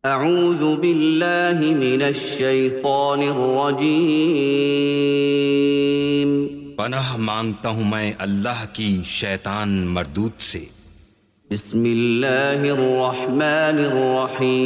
اعوذ باللہ من الشیطان الرجیم۔ پناہ مانگتا ہوں میں اللہ کی شیطان مردود سے۔ بسم اللہ الرحمن الرحیم۔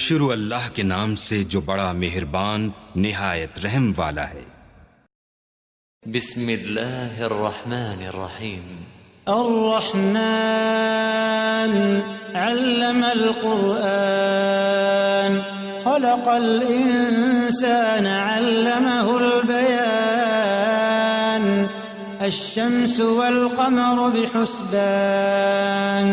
شروع اللہ کے نام سے جو بڑا مہربان نہایت رحم والا ہے۔ بسم اللہ الرحمن الرحیم۔ الرحمن علم القرآن خلق الإنسان علمه البيان الشمس والقمر بحسبان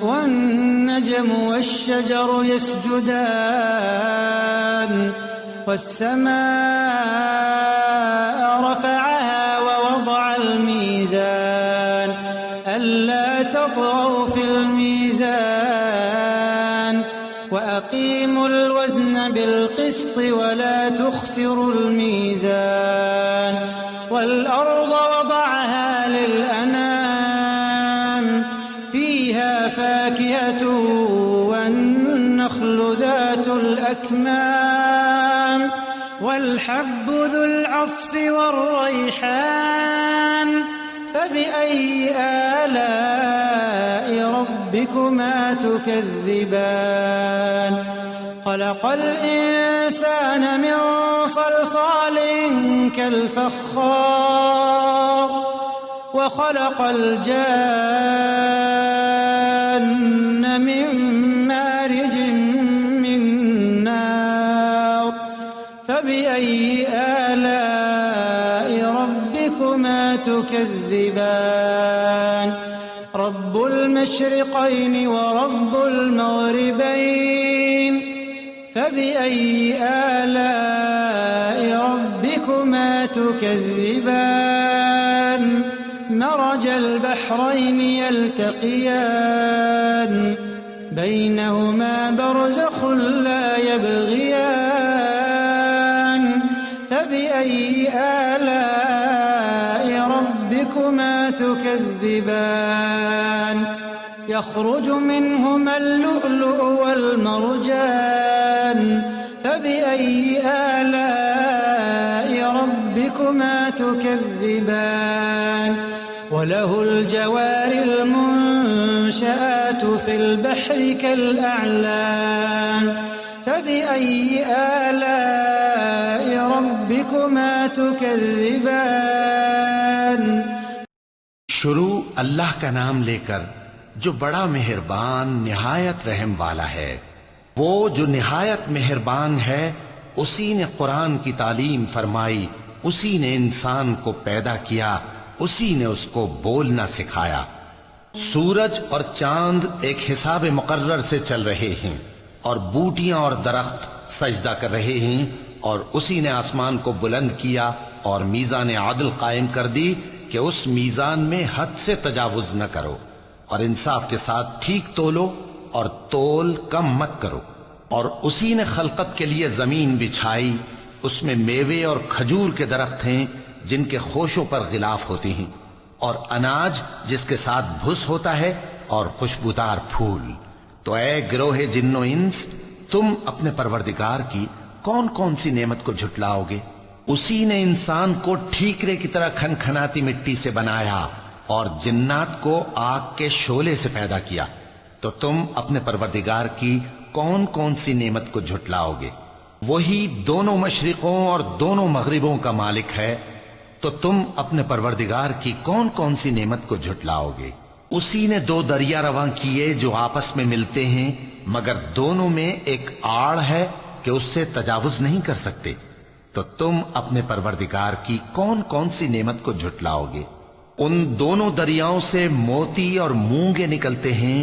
والنجم والشجر يسجدان والسماء رفعها ووضع الميزان ألا تطغوا في الميزان وأقيموا الوزن بالقسط ولا تخسروا الميزان والأرض وضعها للأنام فيها فاكهة والنخل ذات الأكمام والحب ذو العصف والريحان فبأي آلاء ربكما تكذبان خلق الإنسان من صلصال كالفخار وخلق الجان من مارج من نار فبأي آلاء ربكما تكذبان رب المشرقين ورب المغربين فبأي آلاء ربكما تكذبان مرج البحرين يلتقيان بينهما برزخ لا يبغيان فبأي آلاء ربكما تكذبان يخرج منهما اللؤلؤ والمرجان فبأي آلاء ربكما تكذبان وله الجوار المنشآت في البحر كالأعلام فبأي آلاء ربكما تكذبان۔ شروع اللہ کا نام لے کر جو بڑا مہربان نہایت رحم والا ہے۔ وہ جو نہایت مہربان ہے اسی نے قرآن کی تعلیم فرمائی، اسی نے انسان کو پیدا کیا، اسی نے اس کو بولنا سکھایا۔ سورج اور چاند ایک حساب مقرر سے چل رہے ہیں اور بوٹیاں اور درخت سجدہ کر رہے ہیں، اور اسی نے آسمان کو بلند کیا اور میزان عدل قائم کر دی کہ اس میزان میں حد سے تجاوز نہ کرو، اور انصاف کے ساتھ ٹھیک تولو اور تول کم مت کرو۔ اور اسی نے خلقت کے لیے زمین بچھائی، اس میں میوے اور کھجور کے درخت ہیں جن کے خوشوں پر غلاف ہوتے ہیں، اور اناج جس کے ساتھ بھس ہوتا ہے، اور خوشبودار پھول۔ تو اے گروہ جن و انس، تم اپنے پروردگار کی کون کون سی نعمت کو جھٹلاؤ گے؟ اسی نے انسان کو ٹھیکرے کی طرح کھنکھناتی مٹی سے بنایا اور جنات کو آگ کے شعلے سے پیدا کیا۔ تو تم اپنے پروردگار کی کون کون سی نعمت کو جھٹلاؤ گے؟ وہی دونوں مشرقوں اور دونوں مغربوں کا مالک ہے، تو تم اپنے پروردگار کی کون کون سی نعمت کو جھٹلاؤ گے؟ اسی نے دو دریا رواں کیے جو آپس میں ملتے ہیں، مگر دونوں میں ایک آڑ ہے کہ اس سے تجاوز نہیں کر سکتے۔ تو تم اپنے پروردگار کی کون کون سی نعمت کو جھٹلاؤ گے؟ ان دونوں دریاؤں سے موتی اور مونگے نکلتے ہیں،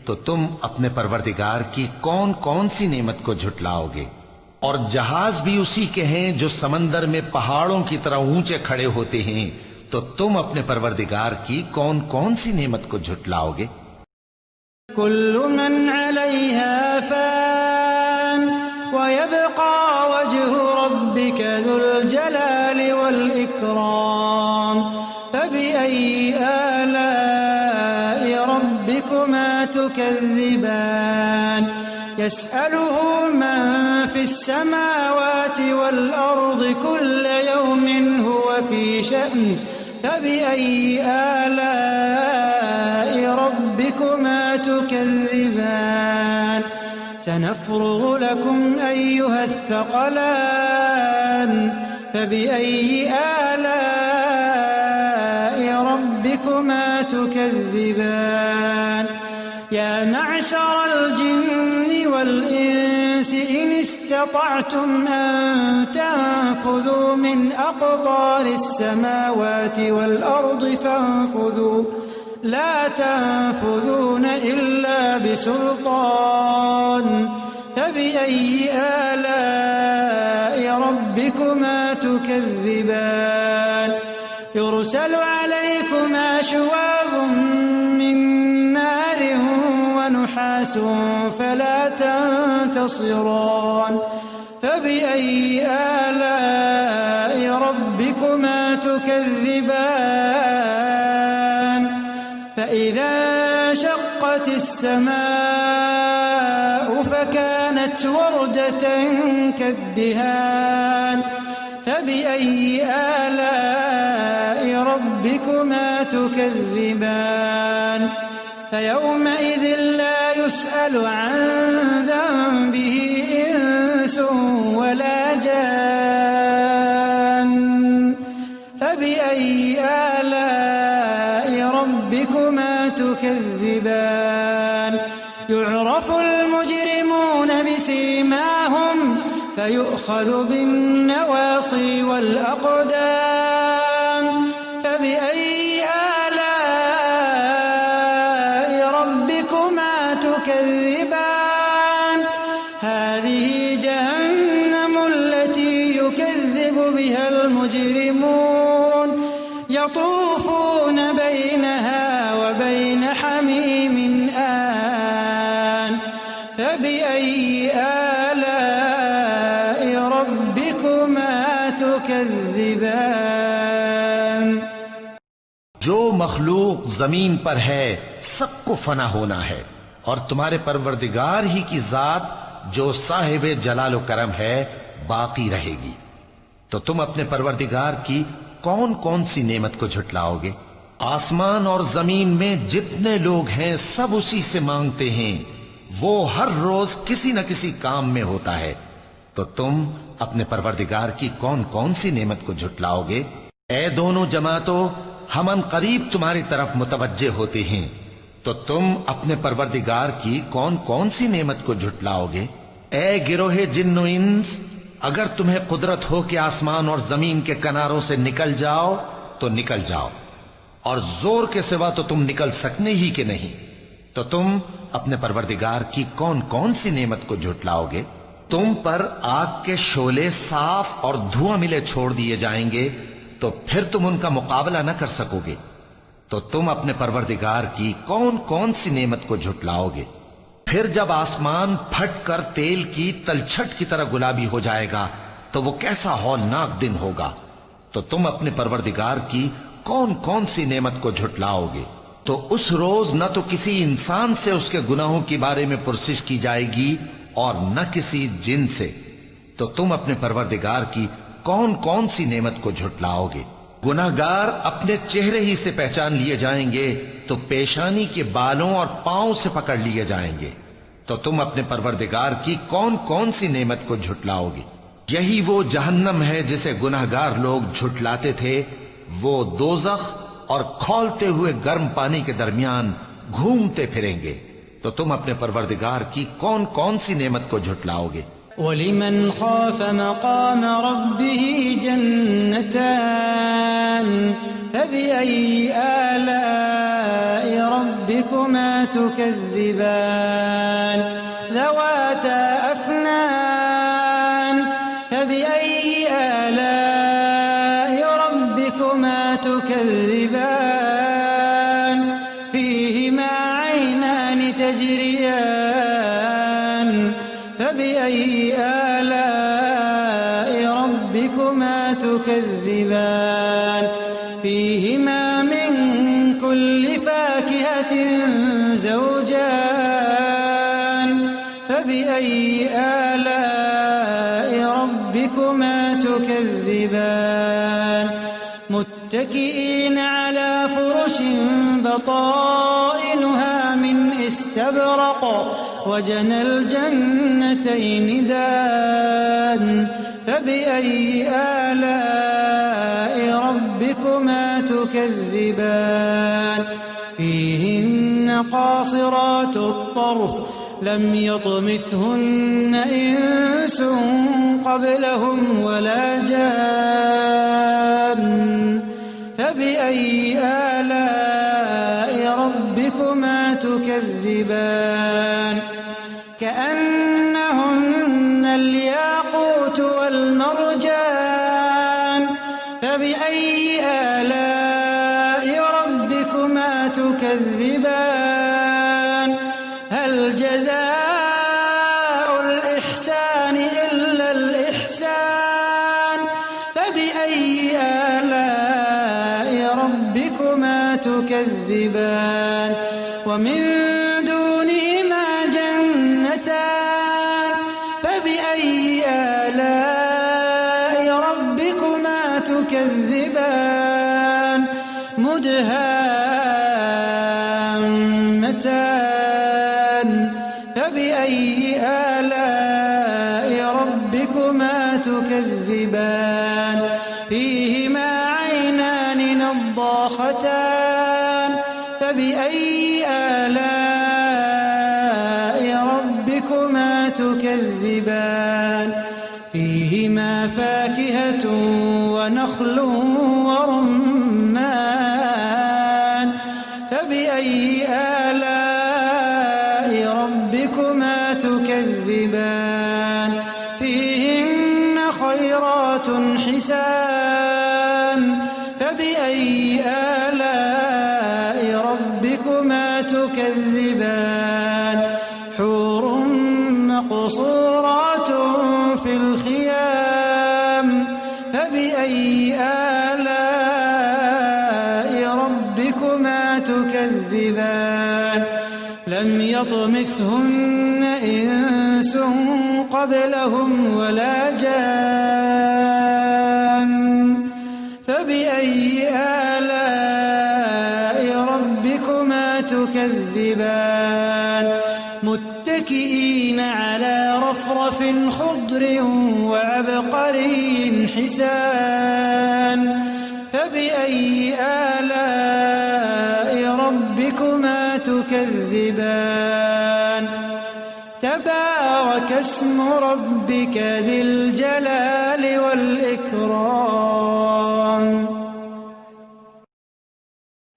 تو تم اپنے پروردگار کی کون کون سی نعمت کو جھٹلاؤ گے؟ اور جہاز بھی اسی کے ہیں جو سمندر میں پہاڑوں کی طرح اونچے کھڑے ہوتے ہیں، تو تم اپنے پروردگار کی کون کون سی نعمت کو جھٹلاؤ گے؟ كل من عليها فان ويبقى وجه ربك ذو الجلال والإكرام فبأي آلاء ربكما تكذبان يسأله من في السماوات والأرض كل يوم هو في شأن فبأي آلاء ربكما تكذبان سنفرغ لكم أيها الثقلان فبأي آلاء ربكما تكذبان يا معشر الجن والإنس إن استطعتم أن تنفذوا من أقطار السماوات والأرض فانفذوا لا تنفذون إلا بسلطان فبأي آلاء ربكما تكذبان يرسل عليكما شواظ من نار ونحاس فلا تنتصران فبأي آلاء ربكما تكذبان فإذا انشقت السماء فكانت وردة كالدهان فبأي آلاء ربكما تكذبان فيومئذ لا يسأل عن ذنبه إنس ولا جان فبأي آلاء ربكما تكذبان يعرف المجرمون بسيماهم فيؤخذ بالنواصي والأقدام فبأي آلاء ربكما تكذبان هذه جهنم التي يكذب بها المجرمون يطوفون بينها وبين حميم آن فبأي آلاء ربكما تكذبان جو مخلوق زمین پر ہے سب کو فنا ہونا ہے اور تمہارے پروردگار ہی کی ذات جو صاحب جلال و کرم ہے باقی رہے گی. تو تم اپنے پروردگار کی کون کون سی نعمت کو جھٹلاؤ گے؟ آسمان اور زمین میں جتنے لوگ ہیں سب اسی سے مانگتے ہیں. وہ ہر روز کسی نہ کسی کام میں ہوتا ہے. تو تم اپنے پروردگار کی کون کون سی نعمت کو جھٹلاؤ گے؟ اے دونوں جماعتوں، ہم ان قریب تمہاری طرف متوجہ ہوتے ہیں. تو تم اپنے پروردگار کی کون کون سی نعمت کو جھٹلاؤ گے؟ اے گروہ جن و انس، اگر تمہیں قدرت ہو کہ آسمان اور زمین کے کناروں سے نکل جاؤ تو نکل جاؤ، اور زور کے سوا تو تم نکل سکنے ہی کہ نہیں. تو تم اپنے پروردگار کی کون کون سی نعمت کو جھٹلاؤ گے؟ تم پر آگ کے شعلے صاف اور دھواں ملے چھوڑ دیے جائیں گے تو پھر تم ان کا مقابلہ نہ کر سکو گے. تو تم اپنے پروردگار کی کون کون سی نعمت کو جھٹلاؤ گے؟ پھر جب آسمان پھٹ کر تیل کی تلچھٹ کی طرح گلابی ہو جائے گا تو وہ کیسا ہولناک دن ہوگا. تو تم اپنے پروردگار کی کون کون سی نعمت کو جھٹلاؤ گے؟ تو اس روز نہ تو کسی انسان سے اس کے گناہوں کے بارے میں پرسش کی جائے گی اور نہ کسی جن سے. تو تم اپنے پروردگار کی کون کون سی نعمت کو جھٹلاؤ گے؟ گناہگار اپنے چہرے ہی سے پہچان لیے جائیں گے تو پیشانی کے بالوں اور پاؤں سے پکڑ لیے جائیں گے. تو تم اپنے پروردگار کی کون کون سی نعمت کو جھٹلاؤ گے؟ یہی وہ جہنم ہے جسے گناہگار لوگ جھٹلاتے تھے. وہ دوزخ اور کھولتے ہوئے گرم پانی کے درمیان گھومتے پھریں گے. تو تم اپنے پروردگار کی کون کون سی نعمت کو جھٹلاؤ گے؟ وَلِمَنْ خَافَ مَقَامَ رَبِّهِ جَنَّتَانِ فَبِأَيِّ آلَاءِ رَبِّكُمَا تُكَذِّبَانِ ذَوَاتَا أَفْنَانٍ فَبِأَيِّ آلَاءِ رَبِّكُمَا تُكَذِّبَانِ فِيهِمَا عَيْنَانِ تَجْرِيَانِ فَبِأَيِّ آلَاءِ رَبِّكُمَا تُكَذِّبَانِ فِيهِمَا مِن كُلِّ فَاكِهَةٍ زَوْجَانِ فبأي آلاء ربكما تكذبان متكئين على فرش بطائنها من استبرق وجنى الجنتين دان فبأي آلاء ربكما تكذبان فيهن قاصرات الطرف لم يطمثهن إنس قبلهم ولا جان فبأي آلاء ربكما تكذبان كأنهن الياقوت والمرجان فبأي آلاء ربكما تكذبان هل جزاء الإحسان إلا الإحسان فبأي آلاء ربكما تكذبان ومن دونهما جنتان فبأي آلاء ربكما تكذبان مدهامتان فبأي آلاء ربكما تكذبان فيهما عينان نضاختان فبأي آلاء ربكما تكذبان فيهما فاكهة ونخل ورمان فبأي آلاء ربكما تكذبان فيهن خيرات حسان فبأي آلاء ربكما تكذبان حور مقصورات في الخيام فبأي آلاء ربكما تكذبان لم يطمثهن إنس قبلهم ولا جان فبأي آلاء ربكما تكذبان متكئين على رفرف خضر وعبقري حسان فبأي آلاء ربكما تكذبان تبارك اسم ربك ذي الجلال والإكرام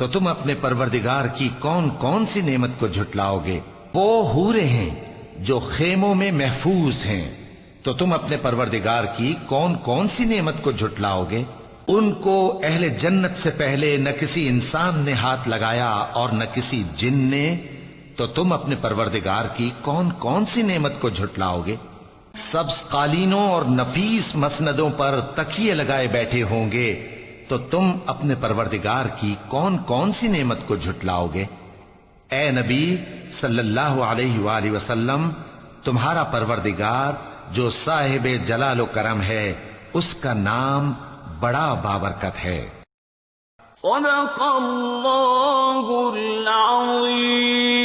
تو تم اپنے پروردگار کی کون کون سی نعمت کو جھٹلاؤ گے؟ وہ حوریں ہیں جو خیموں میں محفوظ ہیں، تو تم اپنے پروردگار کی کون کون سی نعمت کو جھٹلاؤ گے؟ ان کو اہل جنت سے پہلے نہ کسی انسان نے ہاتھ لگایا اور نہ کسی جن نے، تو تم اپنے پروردگار کی کون کون سی نعمت کو جھٹلاؤ گے؟ سبز قالینوں اور نفیس مسندوں پر تکیے لگائے بیٹھے ہوں گے، تو تم اپنے پروردگار کی کون کون سی نعمت کو جھٹلاؤ گے؟ اے نبی صلی اللہ علیہ وآلہ وسلم، تمہارا پروردگار جو صاحب جلال و کرم ہے، اس کا نام بڑا بابرکت ہے۔ صدق اللہ العظیم۔